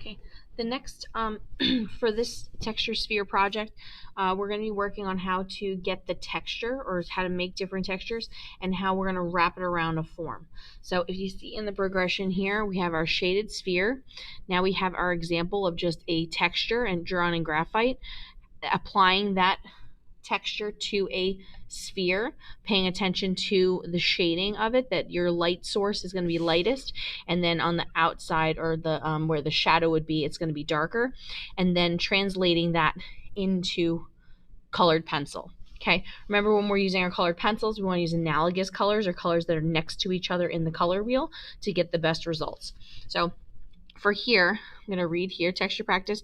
Okay, the next for this texture sphere project, we're going to be working on how to get the texture, or how to make different textures, and how we're going to wrap it around a form. So if you see in the progression here, we have our shaded sphere. Now we have our example of just a texture and drawn in graphite, applying that texture to a sphere, paying attention to the shading of it, that your light source is going to be lightest, and then on the outside, or the where the shadow would be, it's going to be darker, and then translating that into colored pencil. Okay, remember when we're using our colored pencils, we want to use analogous colors, or colors that are next to each other in the color wheel, to get the best results. So for here, I'm going to read here, texture practice.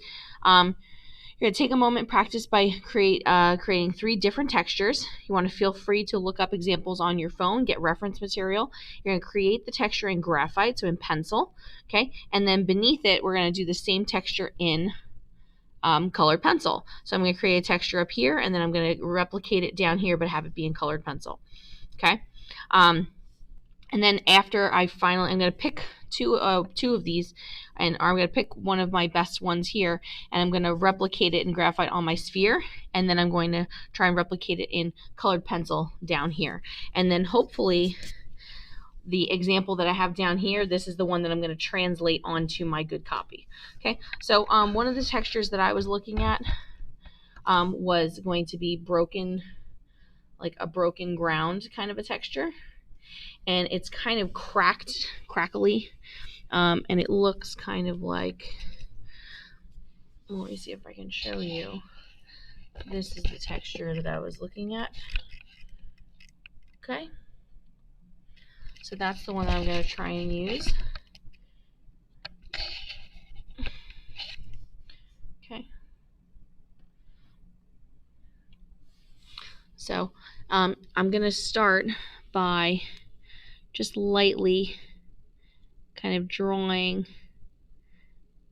You're going to take a moment and practice by creating 3 different textures. You want to feel free to look up examples on your phone, get reference material. You're going to create the texture in graphite, so in pencil, okay? And then beneath it, we're going to do the same texture in colored pencil. So I'm going to create a texture up here, and then I'm going to replicate it down here, but have it be in colored pencil, okay? And then after I'm going to pick two of these, and I'm going to pick one of my best ones here, and I'm going to replicate it in graphite on my sphere, and then I'm going to try and replicate it in colored pencil down here. And then hopefully the example that I have down here, this is the one that I'm going to translate onto my good copy. Okay, so one of the textures that I was looking at was going to be broken, like a broken ground kind of a texture. And it's kind of crackly, and it looks kind of like, let me see if I can show you. This is the texture that I was looking at. Okay, so that's the one that I'm going to try and use. Okay, so I'm going to start by just lightly kind of drawing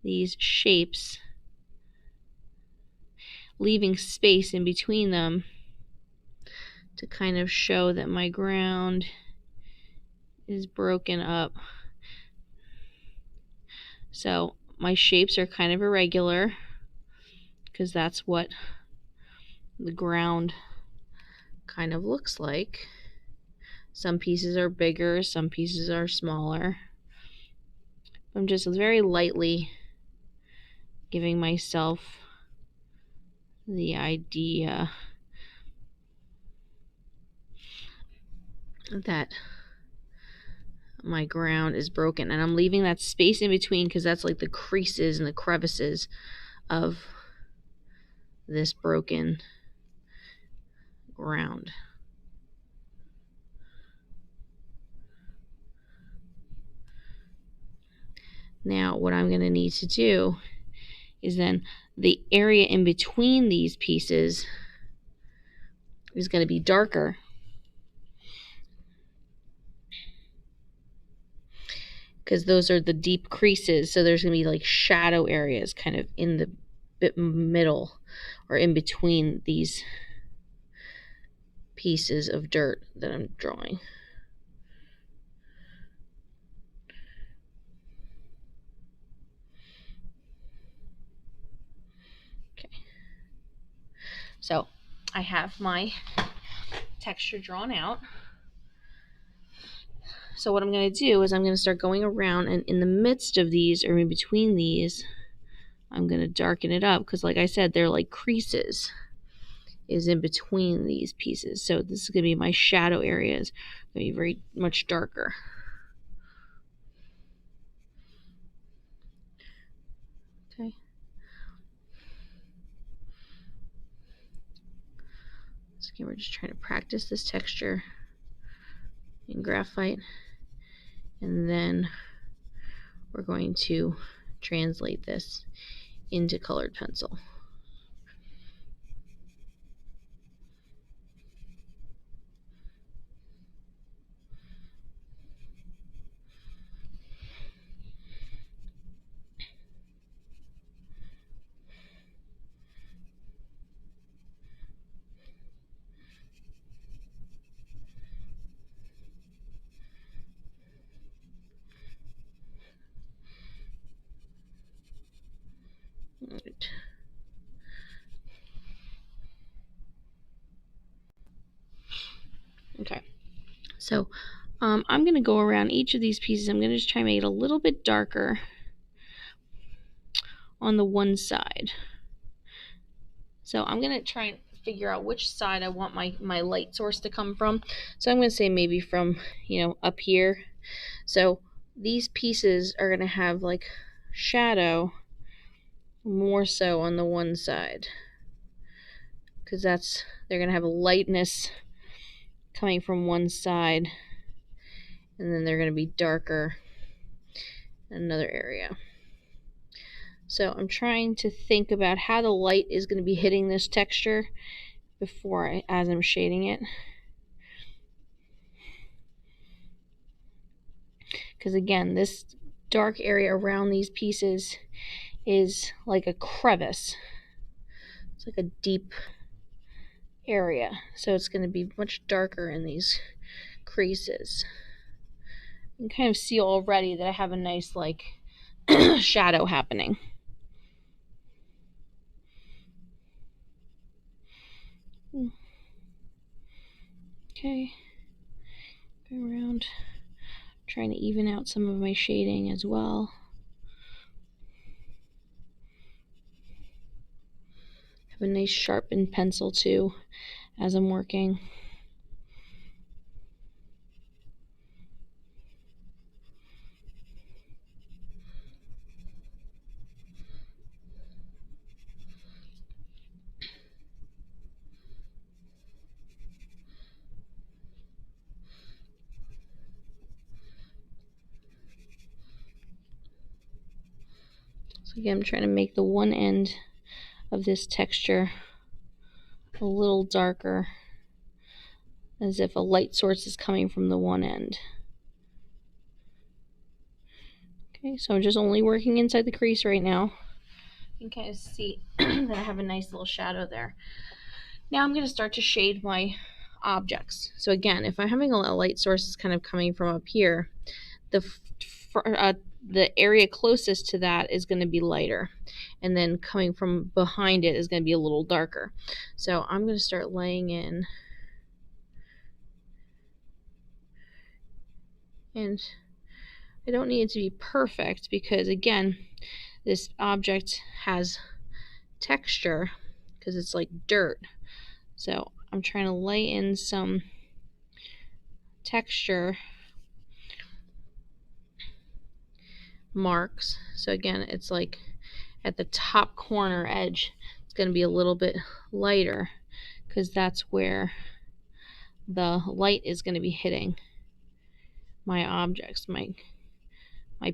these shapes, leaving space in between them to kind of show that my ground is broken up. So my shapes are kind of irregular, because that's what the ground kind of looks like. Some pieces are bigger, some pieces are smaller. I'm just very lightly giving myself the idea that my ground is broken, and I'm leaving that space in between because that's like the creases and the crevices of this broken ground. Now what I'm going to need to do is then the area in between these pieces is going to be darker, because those are the deep creases. So there's going to be like shadow areas kind of in the middle, or in between these pieces of dirt that I'm drawing. Okay, so I have my texture drawn out. So what I'm going to do is I'm going to start going around, and in the midst of these, or in between these, I'm going to darken it up, because like I said, they're like creases is in between these pieces. So this is going to be my shadow areas. Going to be very much darker. Okay. So again, we're just trying to practice this texture in graphite, and then we're going to translate this into colored pencil. Right. Okay, so I'm going to go around each of these pieces. I'm going to just try and make it a little bit darker on the one side. So I'm going to try and figure out which side I want my light source to come from. So I'm going to say maybe from, up here. So these pieces are going to have like shadow more so on the one side, because they're going to have a lightness coming from one side, and then they're going to be darker in another area. So I'm trying to think about how the light is going to be hitting this texture as I'm shading it. Because again, this dark area around these pieces is like a crevice. It's like a deep area. So it's going to be much darker in these creases. You can kind of see already that I have a nice like shadow happening. Okay, go around, trying to even out some of my shading as well. Have a nice sharpened pencil too as I'm working. So again, I'm trying to make the one end of this texture a little darker, as if a light source is coming from the one end. Okay, so I'm just only working inside the crease right now. You can kind of see that I have a nice little shadow there. Now I'm going to start to shade my objects. So again, if I'm having a light source is kind of coming from up here, the area closest to that is going to be lighter, and then coming from behind it is going to be a little darker. So I'm going to start laying in, and I don't need it to be perfect because again, this object has texture because it's like dirt. So I'm trying to lay in some texture marks. So again, it's like at the top corner edge, it's going to be a little bit lighter because that's where the light is going to be hitting my objects, my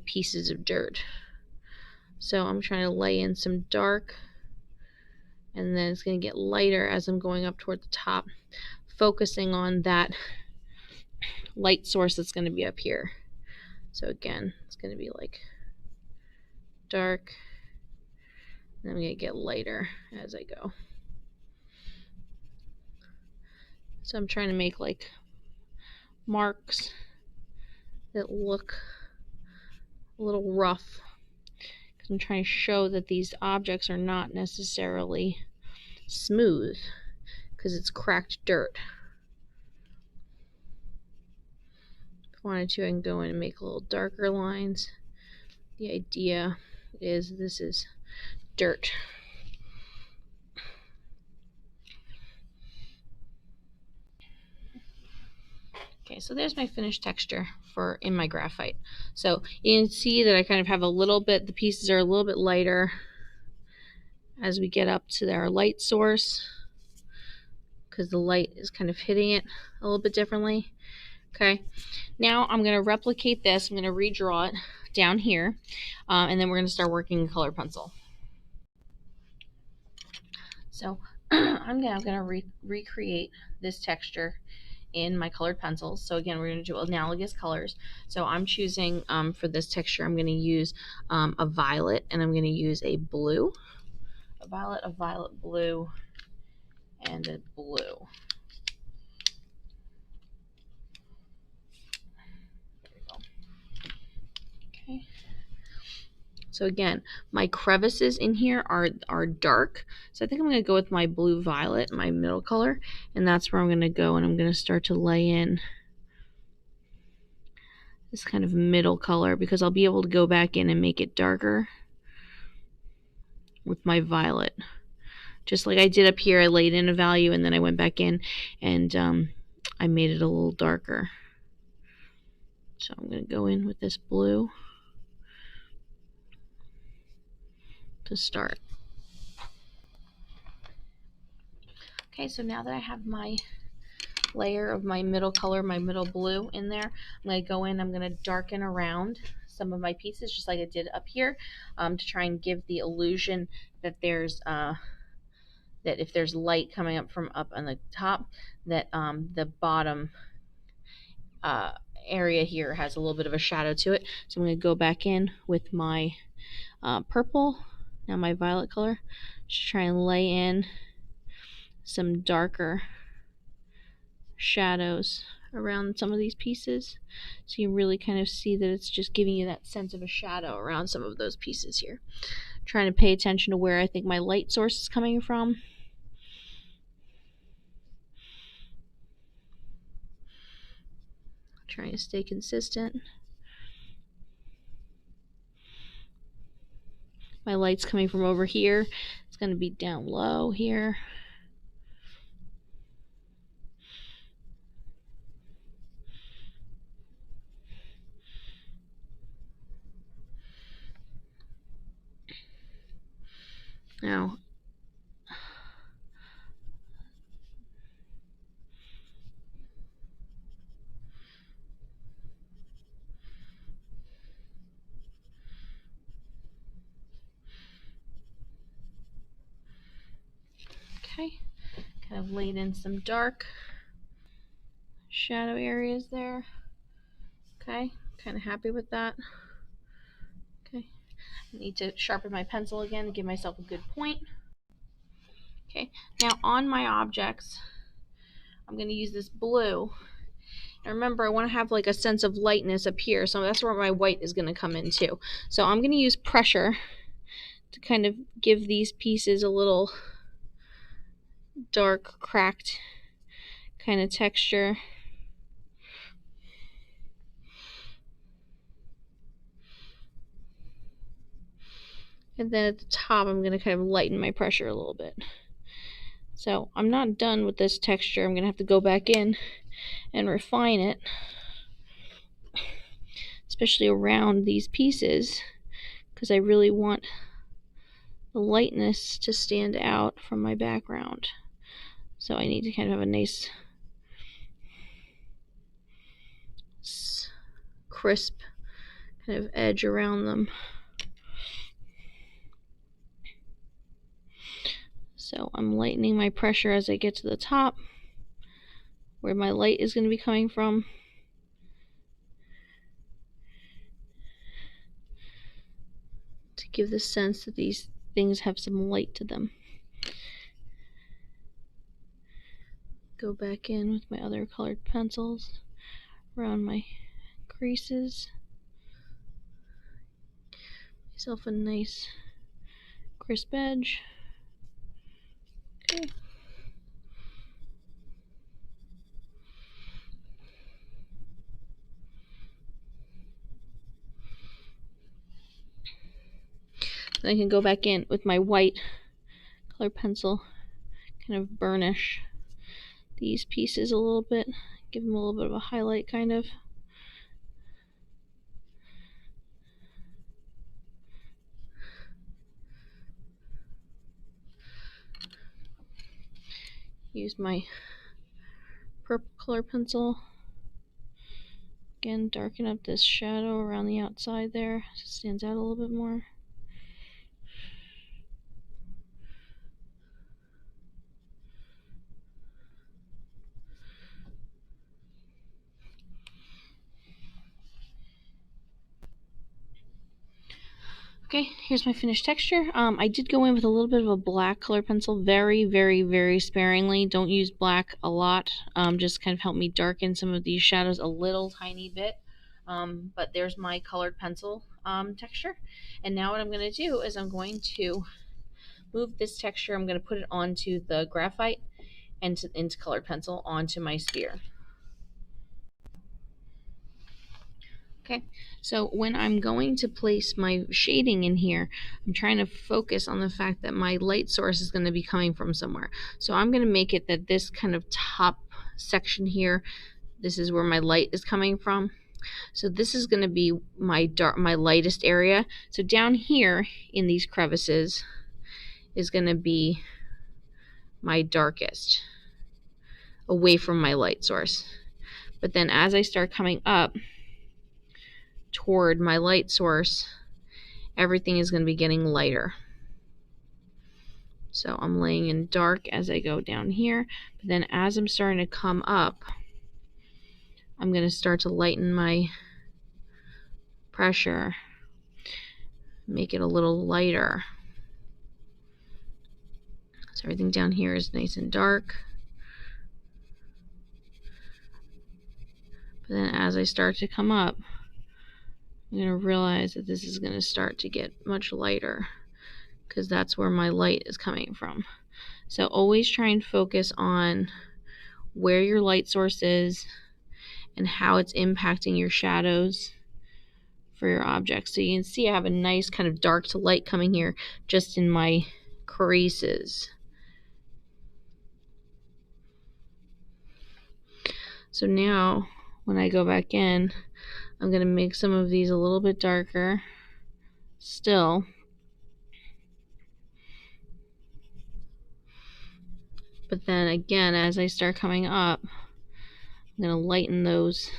pieces of dirt. So I'm trying to lay in some dark, and then it's going to get lighter as I'm going up toward the top, focusing on that light source that's going to be up here. So again, it's going to be like dark, and I'm going to get lighter as I go. So I'm trying to make like marks that look a little rough, because I'm trying to show that these objects are not necessarily smooth because it's cracked dirt. If I wanted to, I can go in and make a little darker lines. The idea is this is dirt. Okay, so there's my finished texture in my graphite. So you can see that I kind of have a little bit, the pieces are a little bit lighter as we get up to our light source, because the light is kind of hitting it a little bit differently. Okay, now I'm going to replicate this. I'm going to redraw it down here, and then we're going to start working a color pencil. So I'm going to recreate this texture in my colored pencils. So again, we're going to do analogous colors. So I'm choosing for this texture, I'm going to use a violet, and I'm going to use a blue, a violet blue, and a blue. There we go. Okay. So again, my crevices in here are dark. So I think I'm going to go with my blue violet, my middle color, and that's where I'm going to go, and I'm going to start to lay in this kind of middle color because I'll be able to go back in and make it darker with my violet. Just like I did up here, I laid in a value and then I went back in and I made it a little darker. So I'm going to go in with this blue to start. Okay, so now that I have my layer of my middle color, my middle blue in there, I'm going to go in, I'm going to darken around some of my pieces just like I did up here to try and give the illusion that there's that if there's light coming up from up on the top, that the bottom area here has a little bit of a shadow to it. So I'm going to go back in with my purple, now my violet color, just try and lay in some darker shadows around some of these pieces, so you really kind of see that it's just giving you that sense of a shadow around some of those pieces here. Trying to pay attention to where I think my light source is coming from. Trying to stay consistent. My light's coming from over here. It's going to be down low here. Now, okay, kind of laid in some dark shadow areas there. Okay, kind of happy with that. Okay, I need to sharpen my pencil again to give myself a good point. Okay, now on my objects, I'm going to use this blue. And remember, I want to have like a sense of lightness up here, so that's where my white is going to come in too. So I'm going to use pressure to kind of give these pieces a little dark, cracked kind of texture. And then at the top, I'm going to kind of lighten my pressure a little bit. So I'm not done with this texture. I'm going to have to go back in and refine it, especially around these pieces, because I really want the lightness to stand out from my background. So I need to kind of have a nice crisp kind of edge around them. So I'm lightening my pressure as I get to the top, where my light is going to be coming from. To give the sense that these things have some light to them. Go back in with my other colored pencils around my creases. Myself a nice crisp edge. Okay. Then I can go back in with my white colored pencil, kind of burnish these pieces a little bit, give them a little bit of a highlight kind of. Use my purple color pencil. Again, darken up this shadow around the outside there so it stands out a little bit more. Okay, here's my finished texture. I did go in with a little bit of a black color pencil, very, very, very sparingly. Don't use black a lot. Just kind of help me darken some of these shadows a little tiny bit. But there's my colored pencil. texture. And now what I'm going to do is I'm going to move this texture. I'm going to put it onto the graphite and into colored pencil onto my sphere. Okay, so when I'm going to place my shading in here, I'm trying to focus on the fact that my light source is going to be coming from somewhere. So I'm going to make it that this kind of top section here, this is where my light is coming from. So this is going to be my lightest area. So down here in these crevices is going to be my darkest, away from my light source. But then as I start coming up toward my light source, everything is going to be getting lighter. So I'm laying in dark as I go down here, but then as I'm starting to come up, I'm going to start to lighten my pressure, make it a little lighter. So everything down here is nice and dark. But then as I start to come up, I'm going to realize that this is going to start to get much lighter because that's where my light is coming from. So always try and focus on where your light source is and how it's impacting your shadows for your objects. So you can see I have a nice kind of dark to light coming here just in my creases. So now when I go back in, I'm going to make some of these a little bit darker still. But then again, as I start coming up, I'm going to lighten those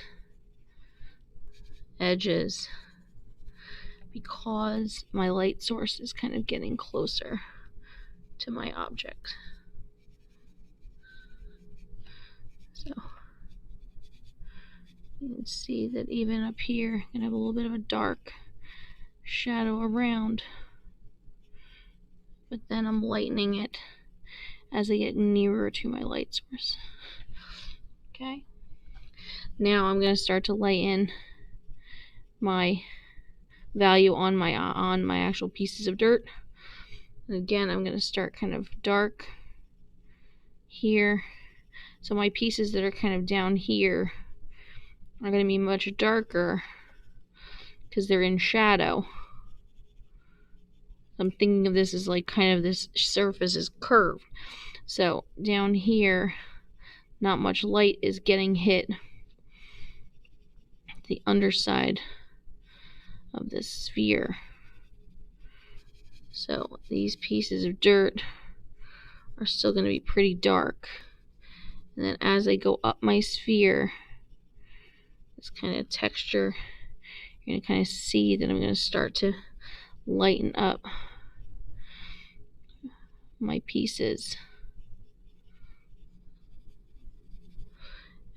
edges because my light source is kind of getting closer to my object. So you can see that even up here, I'm going to have a little bit of a dark shadow around. But then I'm lightening it as I get nearer to my light source. Okay. Now I'm going to start to lighten my value on my actual pieces of dirt. And again, I'm going to start kind of dark here. So my pieces that are kind of down here are going to be much darker because they're in shadow. I'm thinking of this as like kind of this surface is curved. So down here, not much light is getting hit the underside of this sphere. So these pieces of dirt are still going to be pretty dark. And then as I go up my sphere, this kind of texture, you're going to kind of see that I'm going to start to lighten up my pieces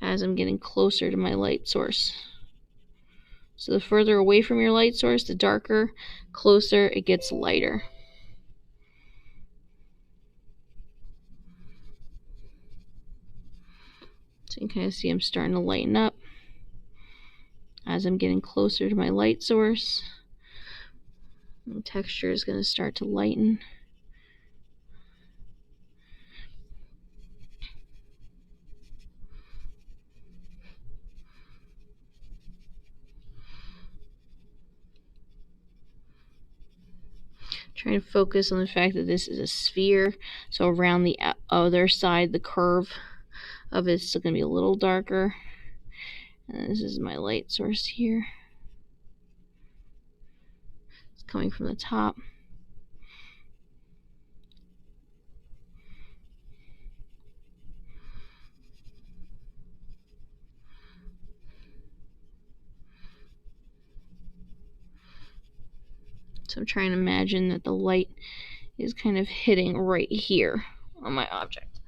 as I'm getting closer to my light source. So the further away from your light source, the darker, closer it gets lighter. So you can kind of see I'm starting to lighten up as I'm getting closer to my light source. And the texture is going to start to lighten. Trying to focus on the fact that this is a sphere, so around the other side, the curve of it is still going to be a little darker. And this is my light source here. It's coming from the top. So I'm trying to imagine that the light is kind of hitting right here on my object.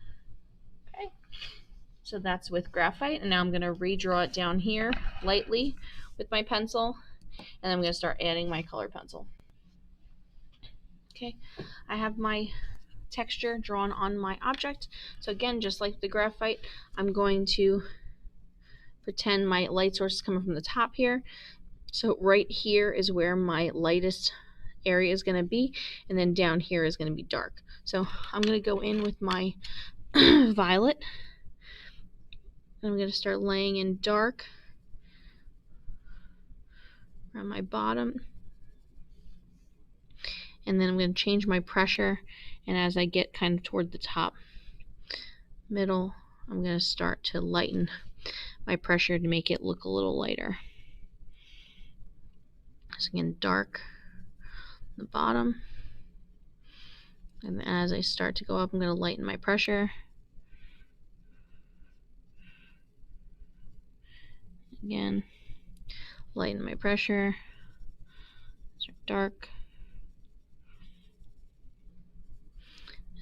Okay, so that's with graphite, and now I'm going to redraw it down here lightly with my pencil, and I'm going to start adding my color pencil. Okay, I have my texture drawn on my object. So again, just like the graphite, I'm going to pretend my light source is coming from the top here. So right here is where my lightest area is going to be, and then down here is going to be dark. So I'm going to go in with my violet, and I'm going to start laying in dark around my bottom, and then I'm going to change my pressure, and as I get kind of toward the top middle, I'm going to start to lighten my pressure to make it look a little lighter. So again, dark the bottom, and as I start to go up, I'm going to lighten my pressure. Again, lighten my pressure, start dark.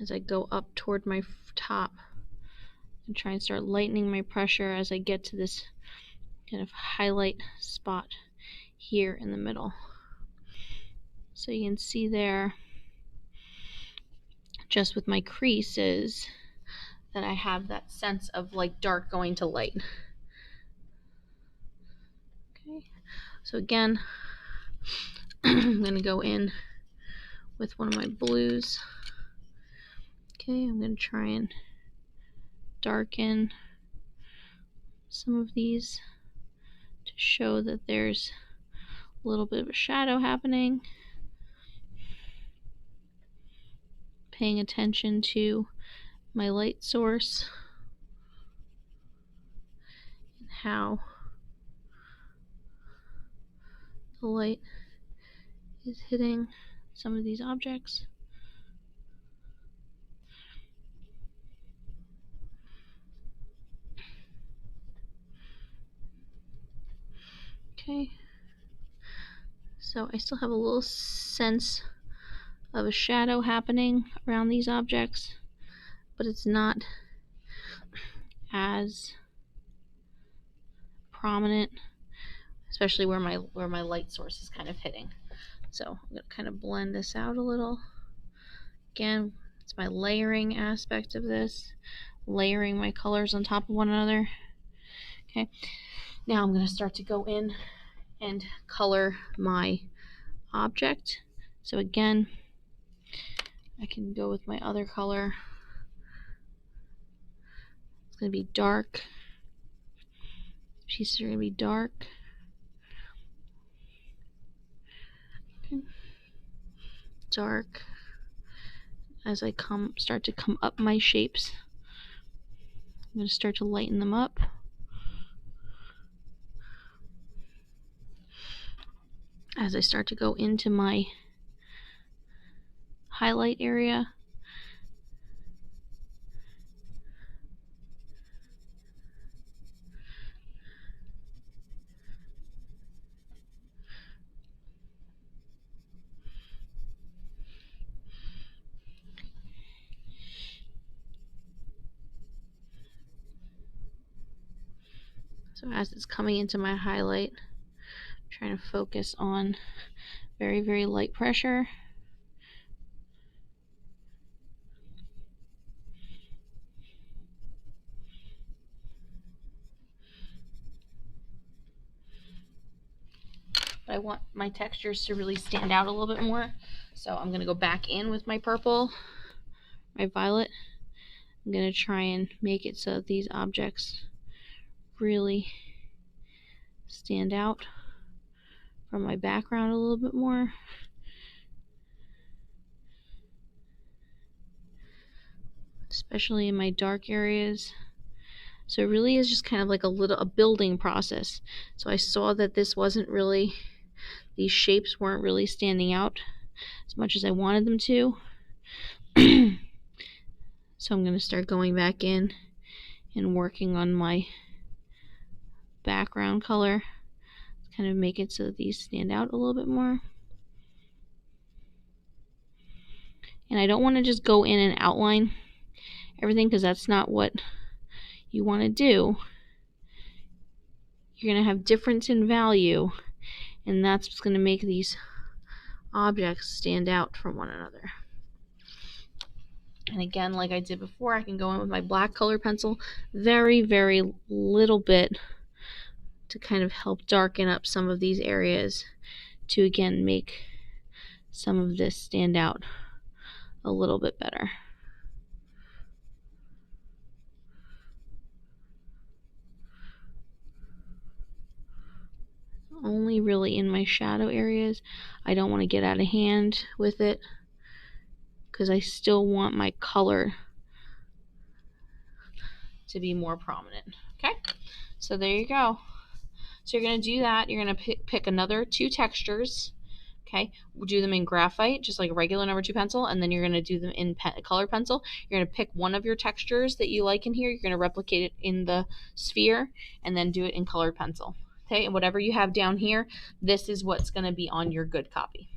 As I go up toward my top, and try and start lightening my pressure as I get to this kind of highlight spot here in the middle. So you can see there, just with my creases, that I have that sense of like dark going to light. Okay, so again, I'm going to go in with one of my blues. Okay, I'm going to try and darken some of these to show that there's a little bit of a shadow happening. Paying attention to my light source and how the light is hitting some of these objects. Okay, so I still have a little sense of a shadow happening around these objects, but it's not as prominent, especially where my light source is kind of hitting. So I'm going to kind of blend this out a little. Again, it's my layering aspect of this, layering my colors on top of one another. Okay, now I'm going to start to go in and color my object. So again, I can go with my other color. It's going to be dark. Pieces are going to be dark. Okay. Dark. As I start to come up my shapes, I'm going to start to lighten them up. As I start to go into my highlight area, so as it's coming into my highlight, I'm trying to focus on very, very light pressure. But I want my textures to really stand out a little bit more, so I'm going to go back in with my purple, my violet. I'm going to try and make it so that these objects really stand out from my background a little bit more. Especially in my dark areas. So it really is just kind of like a building process. So I saw that this wasn't really, these shapes weren't really standing out as much as I wanted them to. So I'm going to start going back in and working on my background color to kind of make it so that these stand out a little bit more. And I don't want to just go in and outline everything, because that's not what you want to do. You're going to have difference in value, and that's what's going to make these objects stand out from one another. And again, like I did before, I can go in with my black color pencil, very, very little bit to kind of help darken up some of these areas to again make some of this stand out a little bit better. Only really in my shadow areas. I don't want to get out of hand with it because I still want my color to be more prominent. Okay, so there you go. So you're going to do that. You're going to pick another 2 textures. Okay, we'll do them in graphite, just like a regular number 2 pencil, and then you're going to do them in color pencil. You're going to pick one of your textures that you like in here. You're going to replicate it in the sphere, and then do it in colored pencil. Okay, and whatever you have down here, this is what's going to be on your good copy.